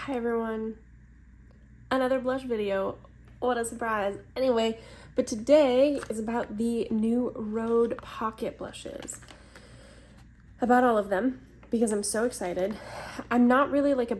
Hi everyone, another blush video. What a surprise. Anyway, but today is about the new Rhode pocket blushes. About all of them, because I'm so excited. I'm not really like a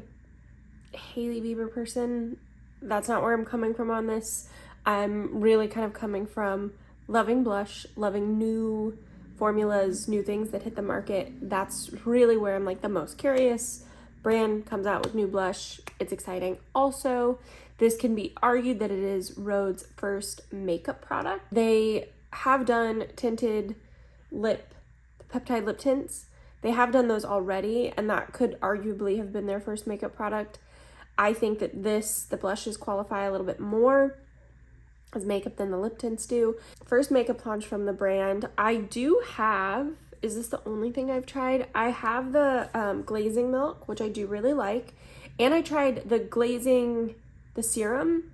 Hailey Bieber person. That's not where I'm coming from on this. I'm really kind of coming from loving blush, loving new formulas, new things that hit the market. That's really where I'm like the most curious. Brand comes out with new blush, it's exciting. Also, this can be argued that it is Rhode's first makeup product. They have done tinted lip, peptide lip tints. They have done those already, and that could arguably have been their first makeup product. I think that the blushes qualify a little bit more as makeup than the lip tints do. First makeup launch from the brand. I do have, is this the only thing I've tried? I have the glazing milk, which I do really like. And I tried the glazing, the serum,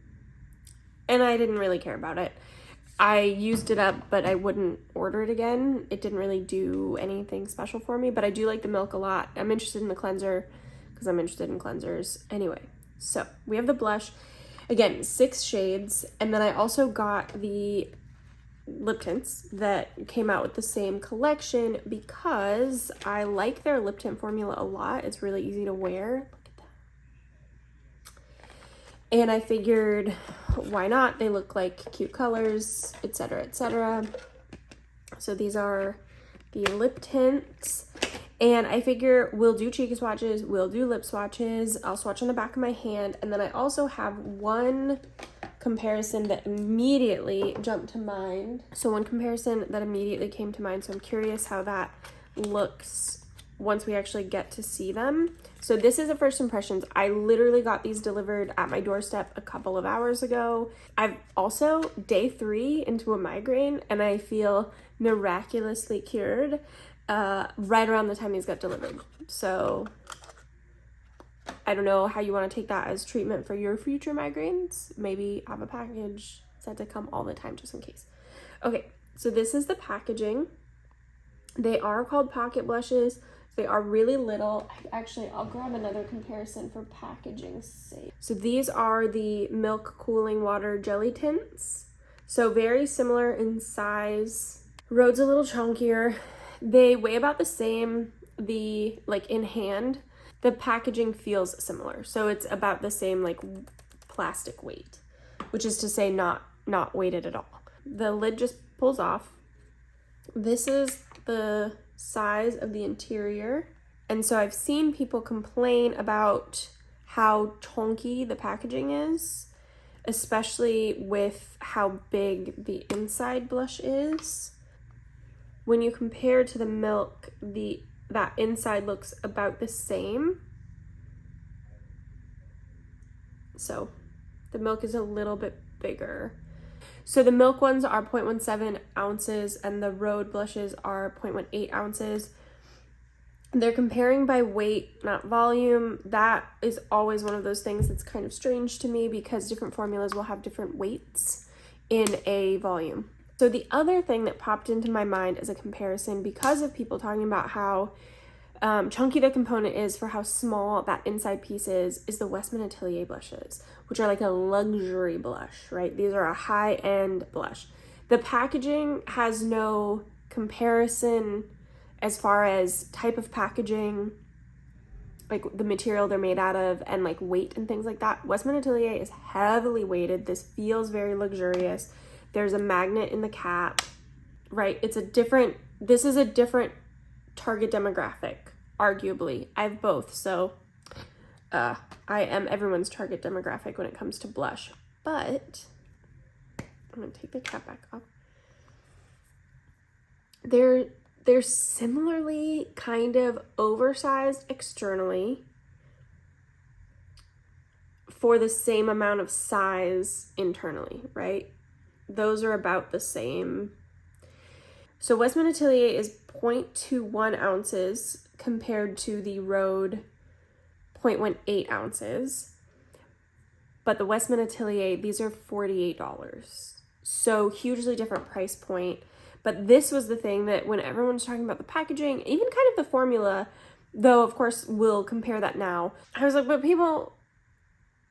and I didn't really care about it. I used it up, but I wouldn't order it again. It didn't really do anything special for me, but I do like the milk a lot. I'm interested in the cleanser because I'm interested in cleansers. Anyway, so we have the blush. Again, 6 shades, and then I also got the lip tints that came out with the same collection because I like their lip tint formula a lot. It's really easy to wear. Look at that. And I figured, why not? They look like cute colors, etc., etc. So these are the lip tints. And I figure we'll do cheek swatches, we'll do lip swatches, I'll swatch on the back of my hand, and then I also have one comparison that immediately jumped to mind. So one comparison that immediately came to mind, so I'm curious how that looks once we actually get to see them. So this is the first impressions. I literally got these delivered at my doorstep a couple of hours ago. I've also day 3 into a migraine, and I feel miraculously cured. Right around the time these got delivered. So I don't know how you want to take that as treatment for your future migraines. Maybe have a package set to come all the time just in case. Okay, so this is the packaging. They are called pocket blushes. They are really little. Actually, I'll grab another comparison for packaging's sake. So these are the milk cooling water jelly tints. So very similar in size. Rhode's a little chunkier. They weigh about the same, in hand. The packaging feels similar. So it's about the same plastic weight, which is to say not weighted at all. The lid just pulls off. This is the size of the interior. And so I've seen people complain about how chunky the packaging is, especially with how big the inside blush is. When you compare to the milk, that inside looks about the same. So the milk is a little bit bigger. So the milk ones are 0.17 ounces and the Rhode blushes are 0.18 ounces. They're comparing by weight, not volume. That is always one of those things that's kind of strange to me because different formulas will have different weights in a volume. So the other thing that popped into my mind as a comparison, because of people talking about how chunky the component is for how small that inside piece is the Westman Atelier blushes, which are like a luxury blush, right? These are a high-end blush. The packaging has no comparison as far as type of packaging, like the material they're made out of, and like weight and things like that. Westman Atelier is heavily weighted. This feels very luxurious. There's a magnet in the cap, right? This is a different target demographic, arguably. I have both, so I am everyone's target demographic when it comes to blush. But I'm gonna take the cap back off. They're similarly kind of oversized externally for the same amount of size internally, right? Those are about the same. So Westman Atelier is 0.21 ounces compared to the Rhode 0.18 ounces. But the Westman Atelier, these are $48. So hugely different price point. But this was the thing that when everyone's talking about the packaging, even kind of the formula, though of course we'll compare that now, I was like, but people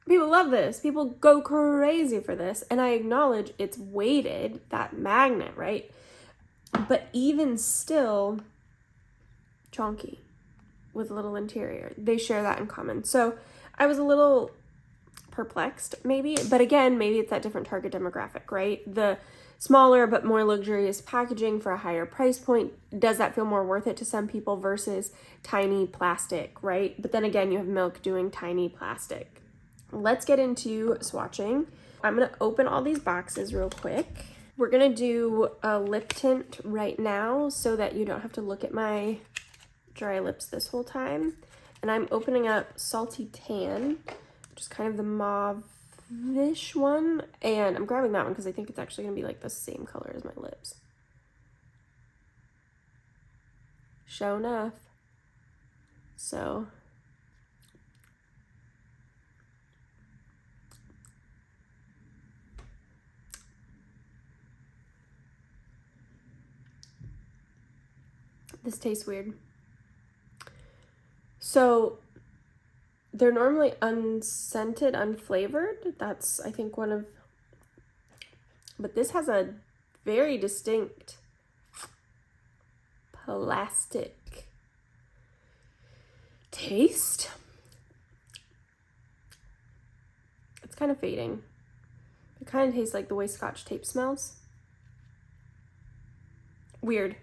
People love this. People go crazy for this. And I acknowledge it's weighted, that magnet, right? But even still, chonky with a little interior. They share that in common. So I was a little perplexed maybe, but again, maybe it's that different target demographic, right? The smaller but more luxurious packaging for a higher price point, does that feel more worth it to some people versus tiny plastic, right? But then again, you have Milk doing tiny plastic. Let's get into swatching. I'm gonna open all these boxes real quick. We're gonna do a lip tint right now so that you don't have to look at my dry lips this whole time. And I'm opening up Salty Tan, which is kind of the mauve-ish one. And I'm grabbing that one because I think it's actually gonna be like the same color as my lips. Sure enough. So this tastes weird. So they're normally unscented, unflavored. That's, I think, one of, but this has a very distinct plastic taste. It's kind of fading. It kind of tastes like the way Scotch tape smells. Weird.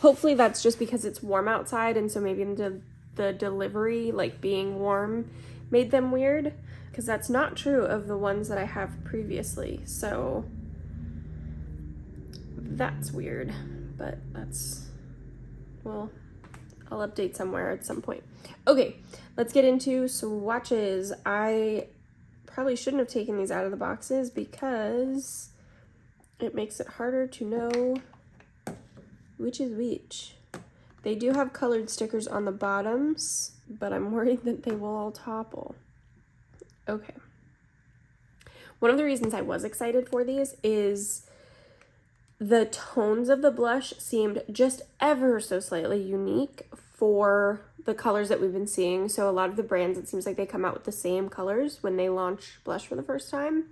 Hopefully that's just because it's warm outside, and so maybe the delivery, like being warm, made them weird, because that's not true of the ones that I have previously. So that's weird, but that's, well, I'll update somewhere at some point. Okay, let's get into swatches. I probably shouldn't have taken these out of the boxes because it makes it harder to know which is which. They do have colored stickers on the bottoms, but I'm worried that they will all topple. Okay. One of the reasons I was excited for these is the tones of the blush seemed just ever so slightly unique for the colors that we've been seeing. So a lot of the brands, it seems like they come out with the same colors when they launch blush for the first time.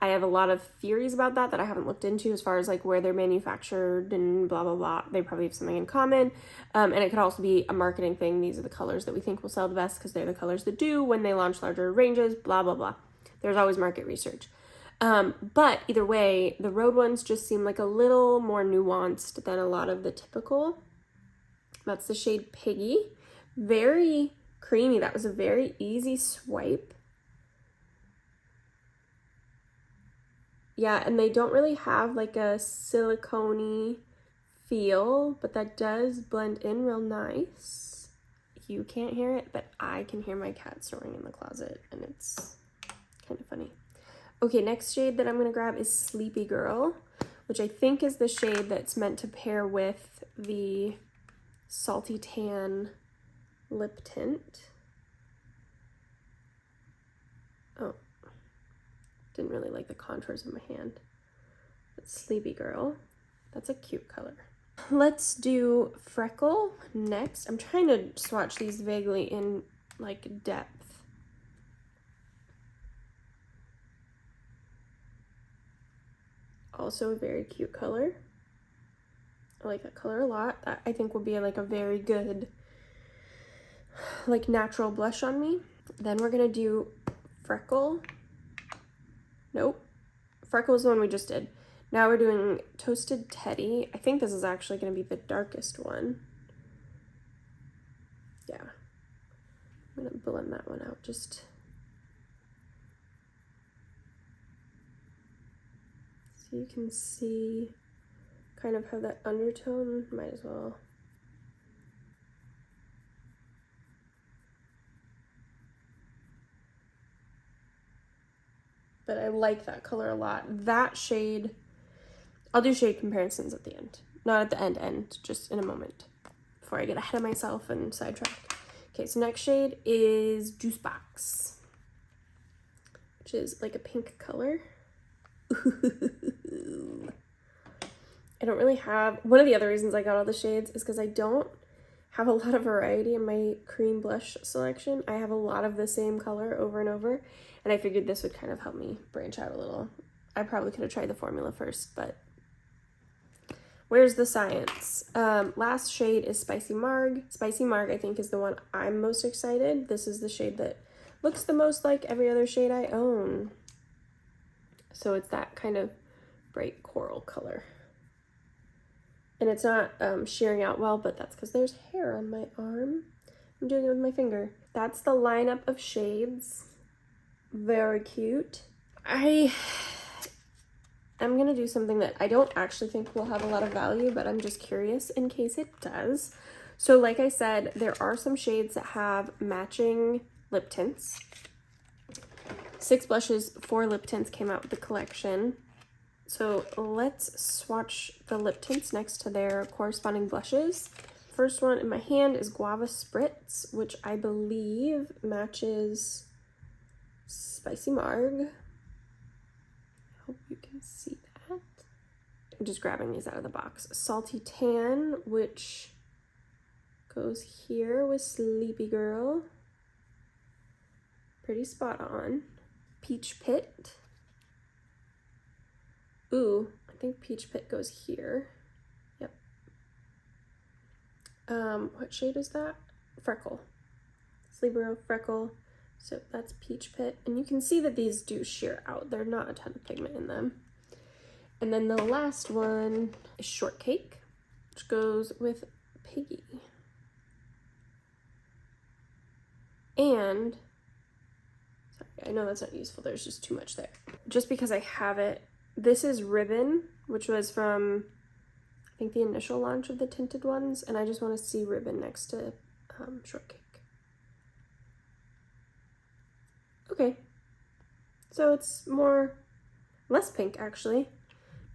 I have a lot of theories about that I haven't looked into as far as like where they're manufactured and blah, blah, blah. They probably have something in common. And it could also be a marketing thing. These are the colors that we think will sell the best because they're the colors that do when they launch larger ranges, blah, blah, blah. There's always market research. But either way, the Rhode ones just seem like a little more nuanced than a lot of the typical. That's the shade Piggy. Very creamy. That was a very easy swipe. Yeah, and they don't really have like a silicone-y feel, but that does blend in real nice. You can't hear it, but I can hear my cat snoring in the closet, and it's kind of funny. Okay, next shade that I'm going to grab is Sleepy Girl, which I think is the shade that's meant to pair with the Salty Tan lip tint. Oh. Didn't really like the contours of my hand. But Sleepy Girl, that's a cute color. Let's do Freckle next. I'm trying to swatch these vaguely in like depth. Also a very cute color. I like that color a lot. That I think will be like a very good like natural blush on me. Then we're gonna do Freckle. Nope. Freckle is the one we just did. Now we're doing Toasted Teddy. I think this is actually going to be the darkest one. Yeah. I'm going to blend that one out just so you can see kind of how that undertone, might as well. But I like that color a lot. That shade, I'll do shade comparisons at the end. Not at the end, just in a moment before I get ahead of myself and sidetrack. Okay, so next shade is Juice Box, which is like a pink color. I don't really have, one of the other reasons I got all the shades is because I don't have a lot of variety in my cream blush selection. I have a lot of the same color over and over, and I figured this would kind of help me branch out a little. I probably could have tried the formula first, but where's the science? Last shade is Spicy Marg. Spicy Marg, I think, is the one I'm most excited. This is the shade that looks the most like every other shade I own. So it's that kind of bright coral color. And it's not shearing out well, but that's because there's hair on my arm. I'm doing it with my finger. That's the lineup of shades. Very cute. I'm gonna do something that I don't actually think will have a lot of value, but I'm just curious in case it does. So like I said, there are some shades that have matching lip tints. 6 blushes, 4 lip tints came out with the collection. So let's swatch the lip tints next to their corresponding blushes. First one in my hand is Guava Spritz, which I believe matches Spicy Marg. Hope you can see that. I'm just grabbing these out of the box. Salty Tan, which goes here with Sleepy Girl. Pretty spot on. Peach Pit. Ooh, I think Peach Pit goes here. Yep. What shade is that? Freckle. Sleepy Girl, Freckle. So that's Peach Pit. And you can see that these do sheer out. There's not a ton of pigment in them. And then the last one is Shortcake, which goes with Piggy. And, sorry, I know that's not useful. There's just too much there. Just because I have it, this is Ribbon, which was from, I think, the initial launch of the tinted ones. And I just want to see Ribbon next to Shortcake. Okay, so it's less pink actually,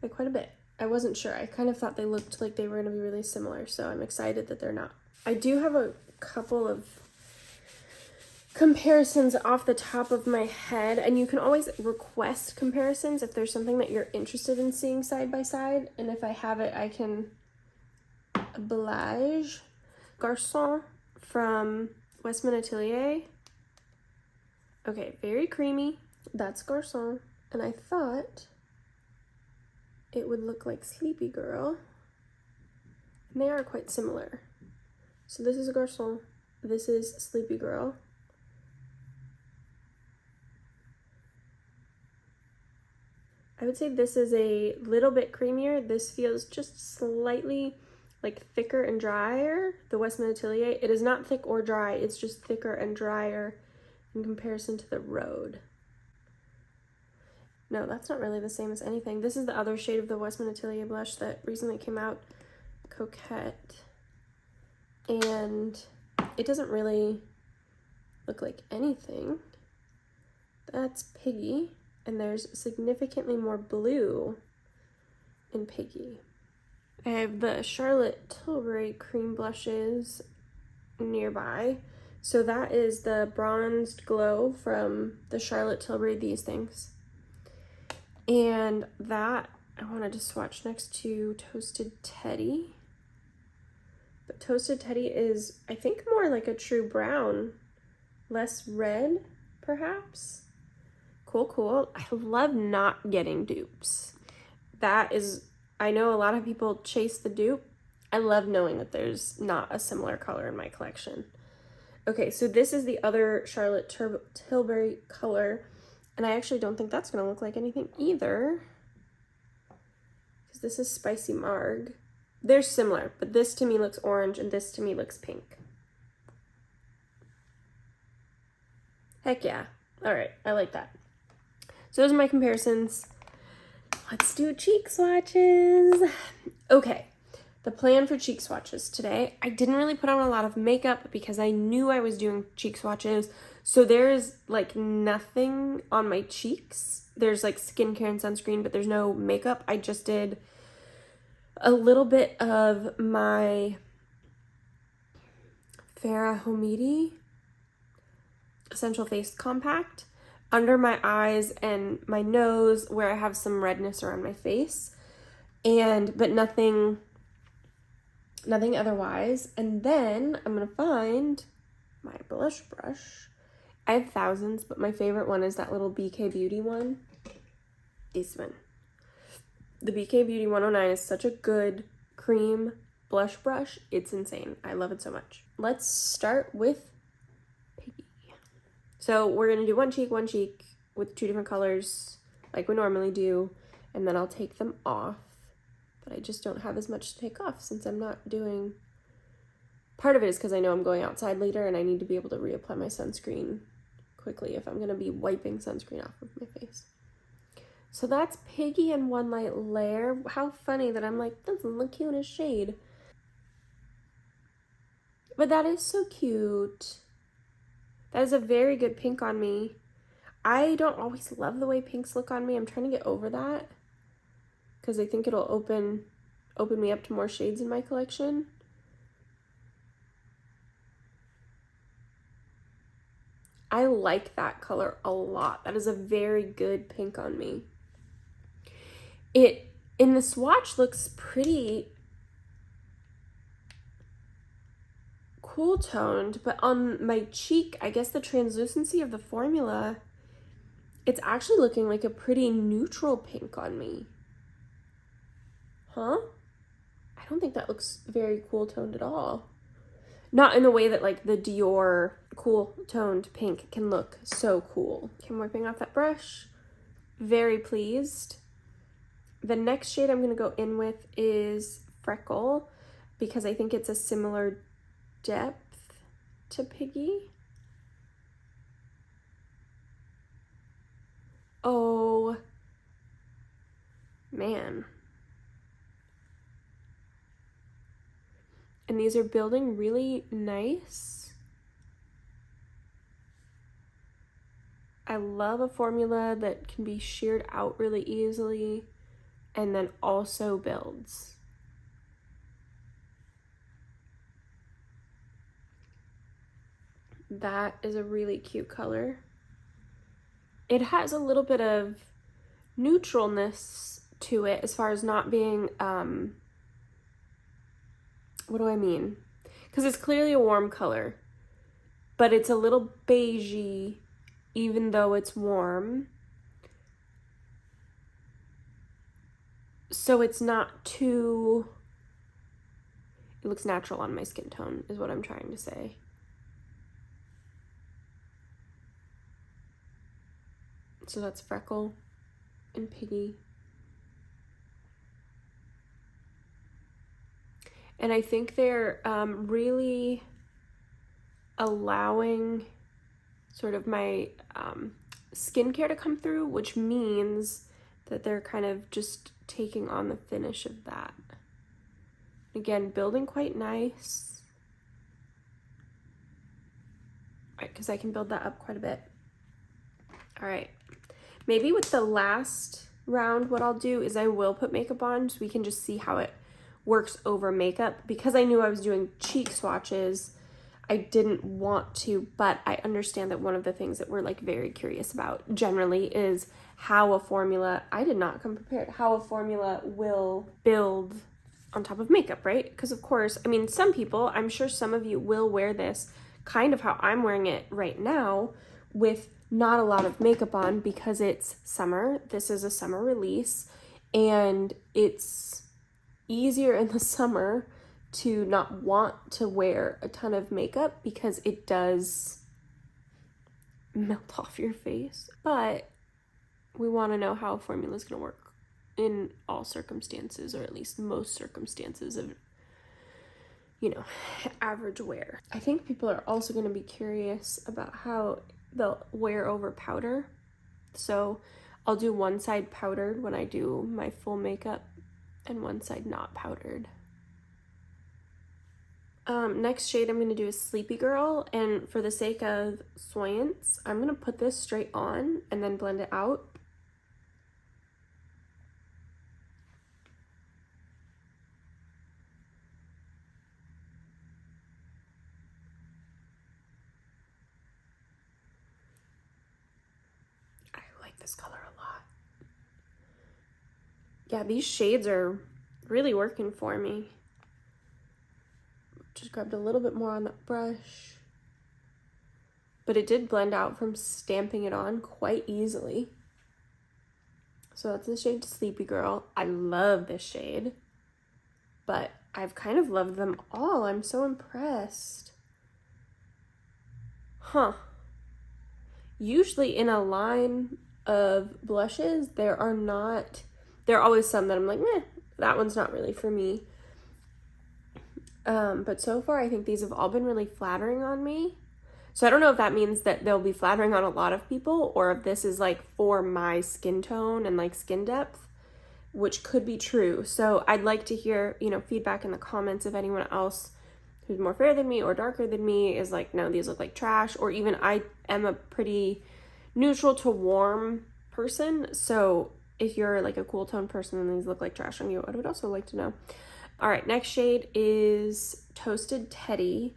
by quite a bit. I wasn't sure. I kind of thought they looked like they were going to be really similar, so I'm excited that they're not. I do have a couple of comparisons off the top of my head, and you can always request comparisons if there's something that you're interested in seeing side by side, and if I have it, I can oblige. Garçon from Westman Atelier. Okay, very creamy. That's Garçon. And I thought it would look like Sleepy Girl. And they are quite similar. So this is a Garçon. This is Sleepy Girl. I would say this is a little bit creamier. This feels just slightly like thicker and drier. The Westman Atelier. It is not thick or dry. It's just thicker and drier in comparison to the Rhode. No, that's not really the same as anything. This is the other shade of the Westman Atelier blush that recently came out, Coquette. And it doesn't really look like anything. That's Piggy, and there's significantly more blue in Piggy. I have the Charlotte Tilbury cream blushes nearby. So that is the Bronzed Glow from the Charlotte Tilbury These Things. And that I wanted to swatch next to Toasted Teddy. But Toasted Teddy is, I think, more like a true brown, less red, perhaps. Cool, cool. I love not getting dupes. That is, I know a lot of people chase the dupe. I love knowing that there's not a similar color in my collection. Okay, so this is the other Charlotte Tilbury color, and I actually don't think that's going to look like anything either, because this is Spicy Marg. They're similar, but this to me looks orange, and this to me looks pink. Heck yeah. All right, I like that. So those are my comparisons. Let's do cheek swatches. Okay. The plan for cheek swatches today, I didn't really put on a lot of makeup because I knew I was doing cheek swatches. So there's like nothing on my cheeks. There's like skincare and sunscreen, but there's no makeup. I just did a little bit of my Farrah Homidi Essential Face Compact under my eyes and my nose where I have some redness around my face. But nothing Nothing otherwise. And then I'm going to find my blush brush. I have thousands, but my favorite one is that little BK Beauty one. This one. The BK Beauty 109 is such a good cream blush brush. It's insane. I love it so much. Let's start with Piggy. So we're going to do one cheek with 2 different colors like we normally do. And then I'll take them off. But I just don't have as much to take off since I'm not doing... Part of it is because I know I'm going outside later and I need to be able to reapply my sunscreen quickly if I'm going to be wiping sunscreen off of my face. So that's Piggy in one light layer. How funny that I'm like, this is the cutest shade. But that is so cute. That is a very good pink on me. I don't always love the way pinks look on me. I'm trying to get over that because I think it'll open me up to more shades in my collection. I like that color a lot. That is a very good pink on me. It, in the swatch, looks pretty cool toned, but on my cheek, I guess the translucency of the formula, it's actually looking like a pretty neutral pink on me. Huh? I don't think that looks very cool toned at all. Not in the way that like the Dior cool toned pink can look so cool. Okay, I'm wiping off that brush. Very pleased. The next shade I'm going to go in with is Freckle because I think it's a similar depth to Piggy. Oh, man. And these are building really nice. I love a formula that can be sheared out really easily and then also builds. That is a really cute color. It has a little bit of neutralness to it as far as not being, what do I mean? Because it's clearly a warm color, but it's a little beigey even though it's warm. So it's not too, it looks natural on my skin tone is what I'm trying to say. So that's Freckle and Piggy. And I think they're really allowing sort of my skincare to come through, which means that they're kind of just taking on the finish of that. Again, building quite nice. Right, because I can build that up quite a bit. All right, maybe with the last round, what I'll do is I will put makeup on so we can just see how it works over makeup. Because I knew I was doing cheek swatches, I didn't want to, but I understand that one of the things that we're like very curious about generally is how a formula, I did not come prepared, how a formula will build on top of makeup, right? Because of course, I mean, some people, I'm sure some of you will wear this kind of how I'm wearing it right now with not a lot of makeup on because it's summer. This is a summer release and it's easier in the summer to not want to wear a ton of makeup because it does melt off your face. But we want to know how a formula is going to work in all circumstances, or at least most circumstances of, you know, average wear. I think people are also going to be curious about how they'll wear over powder. So I'll do one side powdered when I do my full makeup and one side not powdered. Next shade I'm going to do is Sleepy Girl, and for the sake of soyance, I'm going to put this straight on and then blend it out. I like this color a lot. Yeah, these shades are really working for me. Just grabbed a little bit more on that brush. But it did blend out from stamping it on quite easily. So that's the shade Sleepy Girl. I love this shade, but I've kind of loved them all. I'm so impressed. Huh. Usually in a line of blushes, there are always some that I'm like, meh, that one's not really for me. But so far, I think these have all been really flattering on me. So I don't know if that means that they'll be flattering on a lot of people, or if this is like for my skin tone and like skin depth, which could be true. So I'd like to hear, you know, feedback in the comments if anyone else who's more fair than me or darker than me is like, no, these look like trash, or even I am a pretty neutral to warm person. So if you're like a cool tone person and these look like trash on you, I would also like to know. All right, next shade is Toasted Teddy.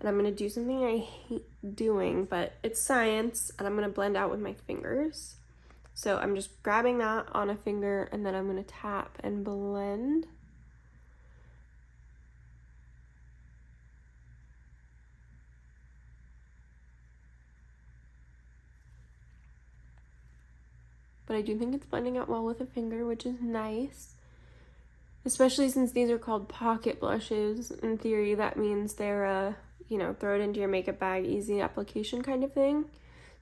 And I'm going to do something I hate doing, but it's science, and I'm going to blend out with my fingers. So I'm just grabbing that on a finger, and then I'm going to tap and blend. But I do think it's blending out well with a finger, which is nice. Especially since these are called pocket blushes. In theory, that means they're you know, throw it into your makeup bag, easy application kind of thing.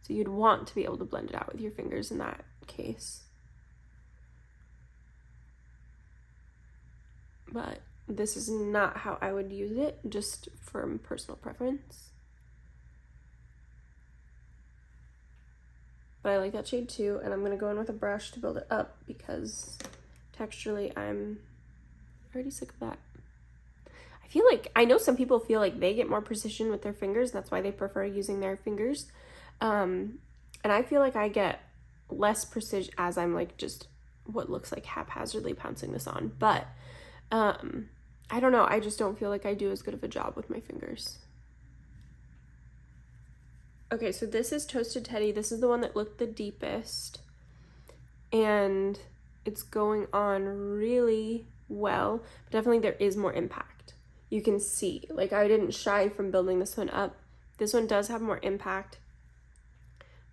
So you'd want to be able to blend it out with your fingers in that case. But this is not how I would use it, just from personal preference. But I like that shade too, and I'm gonna go in with a brush to build it up because texturally I'm already sick of that. I feel like, I know some people feel like they get more precision with their fingers. That's why they prefer using their fingers. And I feel like I get less precision as I'm like just what looks like haphazardly pouncing this on. But I don't know. I just don't feel like I do as good of a job with my fingers. Okay, so this is Toasted Teddy. This is the one that looked the deepest. And it's going on really well. But definitely there is more impact. You can see, like, I didn't shy from building this one up. This one does have more impact,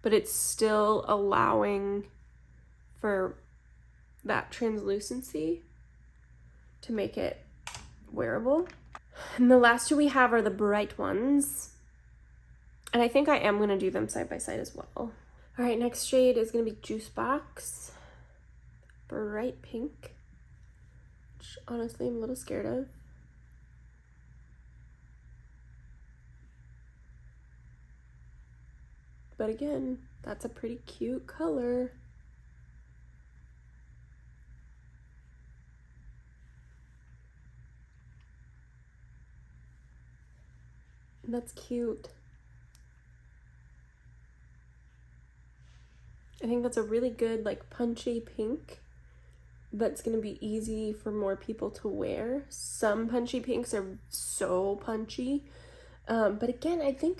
but it's still allowing for that translucency to make it wearable. And the last two we have are the bright ones. And I think I am going to do them side by side as well. All right, next shade is going to be Juice Box. Bright pink, which honestly I'm a little scared of. But again, that's a pretty cute color. That's cute. I think that's a really good, like, punchy pink that's going to be easy for more people to wear. Some punchy pinks are so punchy. But again, I think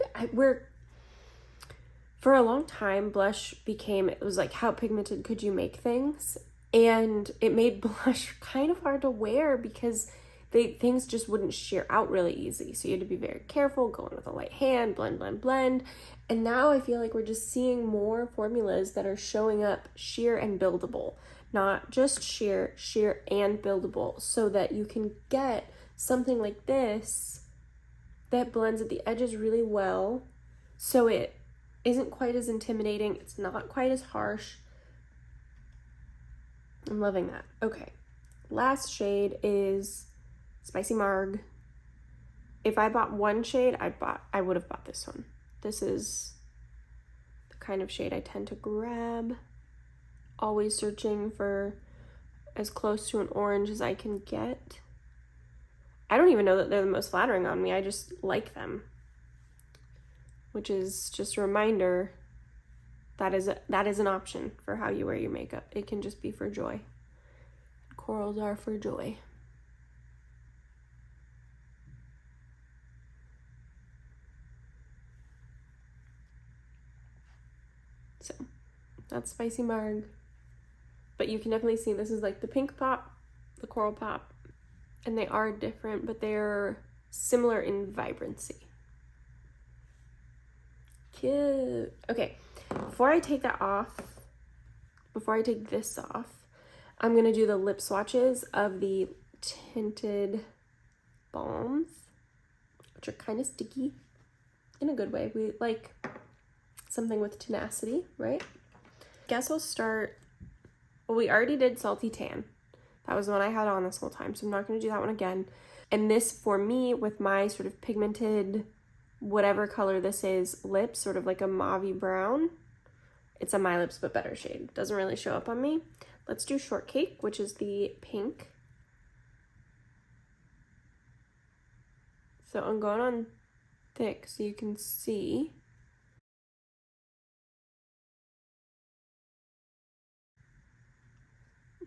for a long time, blush became, it was like, how pigmented could you make things? And it made blush kind of hard to wear because things just wouldn't sheer out really easy. So you had to be very careful, going with a light hand, blend, blend, blend. And now I feel like we're just seeing more formulas that are showing up sheer and buildable. Not just sheer and buildable, so that you can get something like this that blends at the edges really well. So it isn't quite as intimidating. It's not quite as harsh. I'm loving that. Okay, last shade is Spicy Marg. If I bought one shade, I would have bought this one. This is the kind of shade I tend to grab. Always searching for as close to an orange as I can get. I don't even know that they're the most flattering on me. I just like them. Which is just a reminder that is an option for how you wear your makeup. It can just be for joy. Corals are for joy. So that's Spicy Marg. But you can definitely see this is like the pink pop, the coral pop, and they are different, but they're similar in vibrancy. Cute. Okay, before I take that off, before I take this off, I'm gonna do the lip swatches of the tinted balms, which are kind of sticky in a good way. We like something with tenacity, right? Guess we'll start, well, we already did Salty Tan. That was the one I had on this whole time, so I'm not going to do that one again. And this, for me, with my sort of pigmented, whatever color this is, lips, sort of like a mauvey brown, it's a My Lips But Better shade. Doesn't really show up on me. Let's do Shortcake, which is the pink. So I'm going on thick so you can see.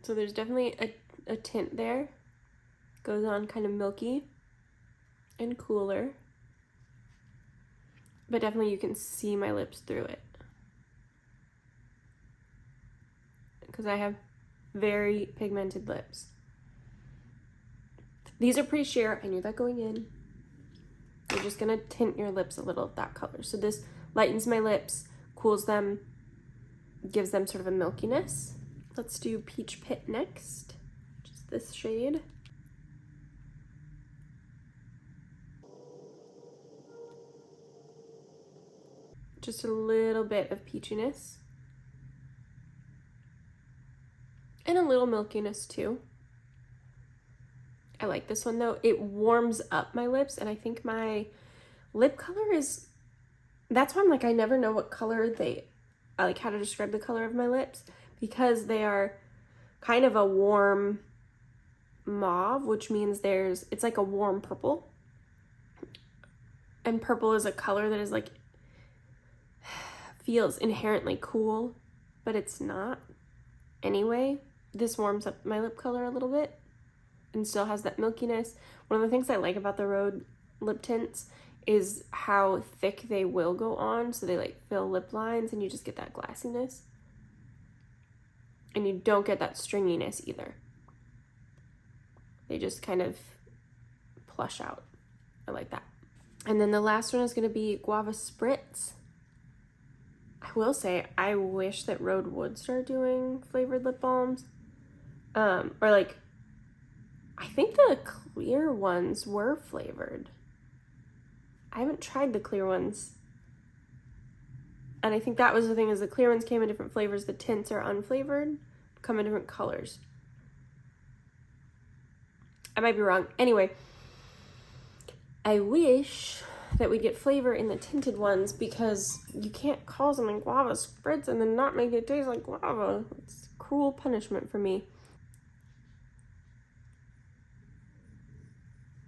So there's definitely a tint there. Goes on kind of milky and cooler. But definitely you can see my lips through it. Because I have very pigmented lips. These are pretty sheer. I knew that going in. You're just going to tint your lips a little of that color. So this lightens my lips, cools them, gives them sort of a milkiness. Let's do Peach Pit next, which is this shade. Just a little bit of peachiness. And a little milkiness too. I like this one though. It warms up my lips, and I think my lip color is, that's why I'm like, I never know what color I like how to describe the color of my lips, because they are kind of a warm mauve, which means it's like a warm purple. And purple is a color that is like, feels inherently cool, but it's not. Anyway, this warms up my lip color a little bit and still has that milkiness. One of the things I like about the Rhode lip tints is how thick they will go on, so they like fill lip lines and you just get that glassiness. And you don't get that stringiness either. They just kind of plush out. I like that. And then the last one is going to be Guava Spritz. I will say, I wish that Rhode would start doing flavored lip balms. Or like, I think the clear ones were flavored. I haven't tried the clear ones. And I think that was the thing, is the clear ones came in different flavors. The tints are unflavored, come in different colors. I might be wrong. Anyway, I wish that we get flavor in the tinted ones, because you can't call something Guava Spritz and then not make it taste like guava. It's cruel punishment for me.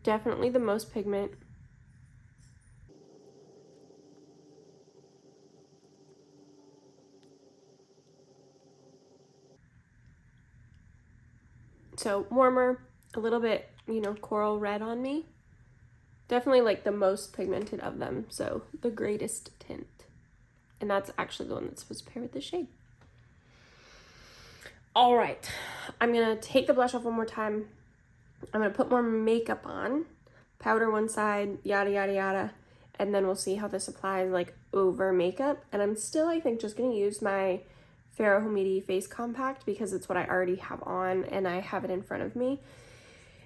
Definitely the most pigment. So warmer, a little bit, you know, coral red on me. Definitely like the most pigmented of them, so the greatest tint. And that's actually the one that's supposed to pair with the shade. All right, I'm gonna take the blush off one more time. I'm gonna put more makeup on, powder one side, yada, yada, yada. And then we'll see how this applies like over makeup. And I'm still, I think, just gonna use my Farrah Humidity Face Compact, because it's what I already have on and I have it in front of me.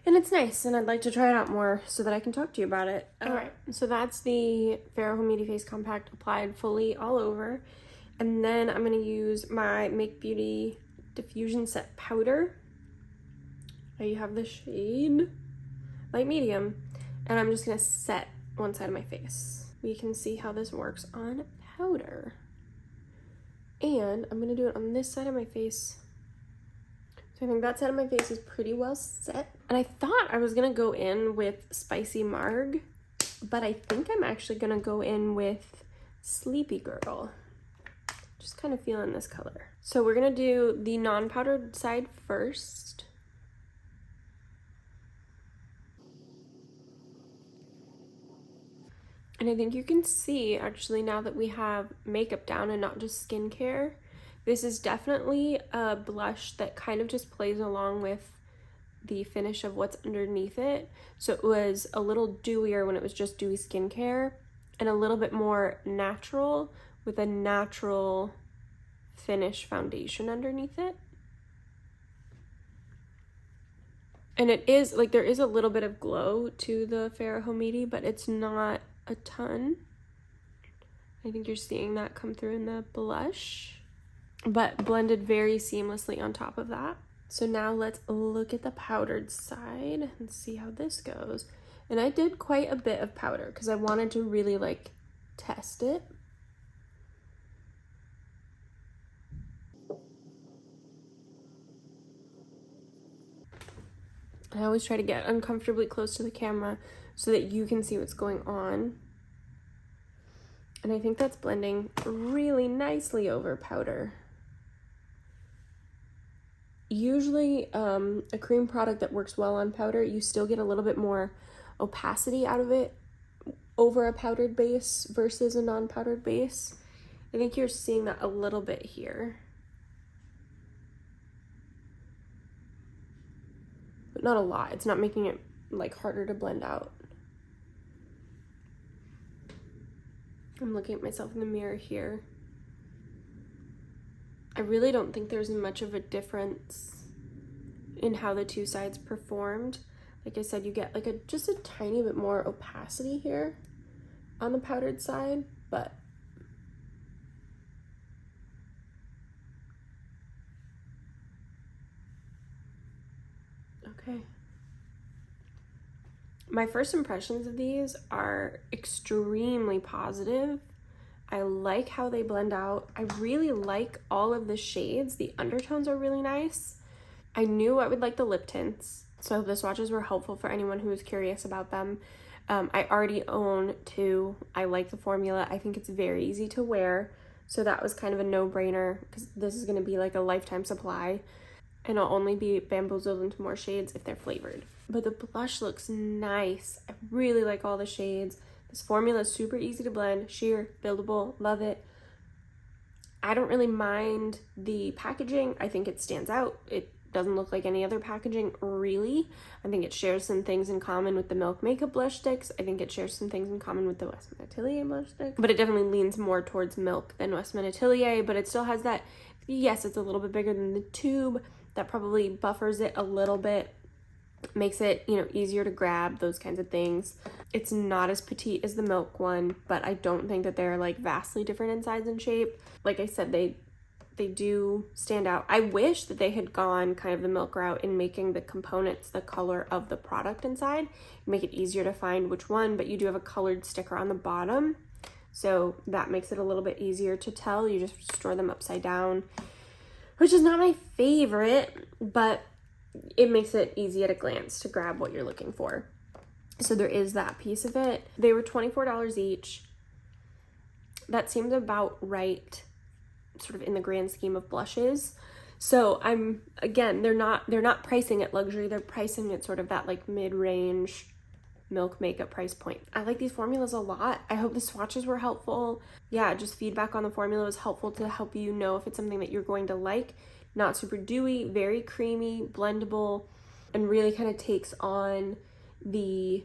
And it's nice, and I'd like to try it out more so that I can talk to you about it. All right, so that's the Farrah Humidity Face Compact applied fully all over. And then I'm going to use my Make Beauty Diffusion Set Powder. I have the shade Light Medium, and I'm just going to set one side of my face. We can see how this works on powder. And I'm going to do it on this side of my face. I think that side of my face is pretty well set. And I thought I was gonna go in with Spicy Marg, but I think I'm actually gonna go in with Sleepy Girl. Just kind of feeling this color. So we're gonna do the non-powdered side first. And I think you can see, actually, now that we have makeup down and not just skincare, this is definitely a blush that kind of just plays along with the finish of what's underneath it. So it was a little dewier when it was just dewy skincare, and a little bit more natural with a natural finish foundation underneath it. And it is, like, there is a little bit of glow to the Farrah Homidi, but it's not a ton. I think you're seeing that come through in the blush, but blended very seamlessly on top of that. So now let's look at the powdered side and see how this goes. And I did quite a bit of powder because I wanted to really like test it. I always try to get uncomfortably close to the camera so that you can see what's going on. And I think that's blending really nicely over powder. Usually a cream product that works well on powder, you still get a little bit more opacity out of it over a powdered base versus a non-powdered base. I think you're seeing that a little bit here. But not a lot. It's not making it like harder to blend out. I'm looking at myself in the mirror here. I really don't think there's much of a difference in how the two sides performed. Like I said, you get like just a tiny bit more opacity here on the powdered side, but okay. My first impressions of these are extremely positive. I like how they blend out. I really like all of the shades. The undertones are really nice. I knew I would like the lip tints, so the swatches were helpful for anyone who was curious about them. I already own two. I like the formula. I think it's very easy to wear, so that was kind of a no-brainer because this is going to be like a lifetime supply, and I'll only be bamboozled into more shades if they're flavored. But the blush looks nice. I really like all the shades. This formula is super easy to blend, sheer, buildable, love it. I don't really mind the packaging. I think it stands out. It doesn't look like any other packaging, really. I think it shares some things in common with the Milk Makeup blush sticks. I think it shares some things in common with the Westman Atelier blush stick. But it definitely leans more towards Milk than Westman Atelier, but it still has that, yes, it's a little bit bigger than the tube. That probably buffers it a little bit, makes it, you know, easier to grab, those kinds of things. It's not as petite as the Milk one, but I don't think that they're like vastly different in size and shape. Like I said, they do stand out. I wish that they had gone kind of the Milk route in making the components the color of the product inside, make it easier to find which one, but you do have a colored sticker on the bottom, so that makes it a little bit easier to tell. You just store them upside down, which is not my favorite, but it makes it easy at a glance to grab what you're looking for. So there is that piece of it. They were $24 each. That seemed about right, sort of in the grand scheme of blushes. So again, they're not pricing at luxury. They're pricing at sort of that like mid-range Milk Makeup price point. I like these formulas a lot. I hope the swatches were helpful. Yeah, just feedback on the formula was helpful to help you know if it's something that you're going to like. Not super dewy, very creamy, blendable, and really kind of takes on the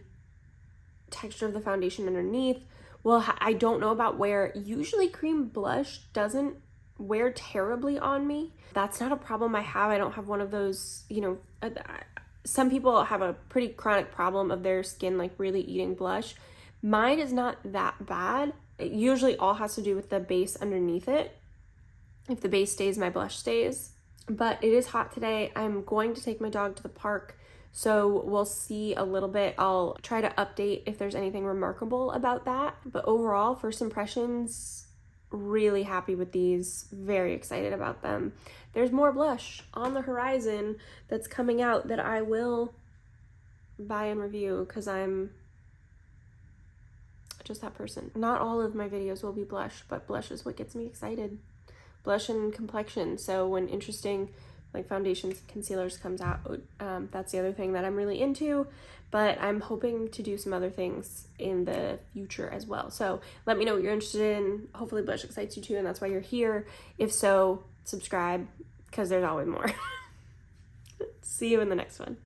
texture of the foundation underneath. Well, I don't know about wear. Usually cream blush doesn't wear terribly on me. That's not a problem I have. I don't have one of those, you know, some people have a pretty chronic problem of their skin like really eating blush. Mine is not that bad. It usually all has to do with the base underneath it. If the base stays, my blush stays. But it is hot today. I'm going to take my dog to the park, so we'll see a little bit. I'll try to update if there's anything remarkable about that. But overall, first impressions, really happy with these. Very excited about them. There's more blush on the horizon that's coming out that I will buy and review because I'm just that person. Not all of my videos will be blush, but blush is what gets me excited. Blush and complexion. So when interesting like foundations, concealers comes out, that's the other thing that I'm really into, but I'm hoping to do some other things in the future as well. So let me know what you're interested in. Hopefully blush excites you too, and that's why you're here. If so, subscribe because there's always more. See you in the next one.